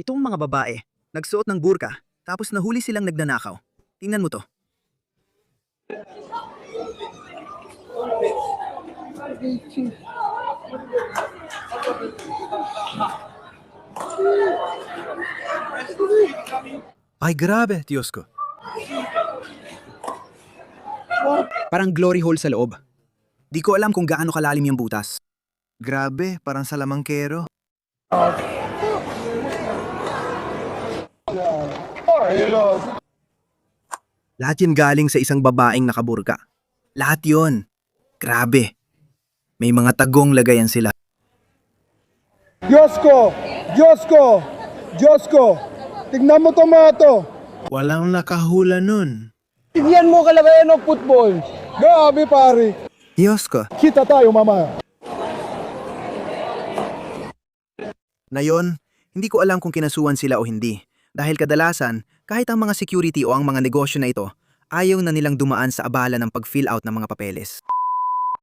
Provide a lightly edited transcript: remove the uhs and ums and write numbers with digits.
Itong mga babae, nagsuot ng burka, tapos nahuli silang nagnanakaw. Tingnan mo to. Ay grabe, Diyos ko. Parang glory hole sa loob. Di ko alam kung gaano kalalim yung butas. Grabe, parang salamangkero. Lahat yun galing sa isang babaeng nakaburka. Lahat yun. Grabe. May mga tagong lagayan sila. Diyos ko! Diyos ko! Diyos ko! Tignan mo to mga to! Walang nakahula nun. Tignan mo kalagayan ng football! Grabe pare! Diyos ko. Kita tayo mamaya! Na yon, hindi ko alam kung kinasuhan sila o hindi. Dahil kadalasan, kahit ang mga security o ang mga negosyo na ito, ayaw na nilang dumaan sa abala ng pag-fill out ng mga papeles.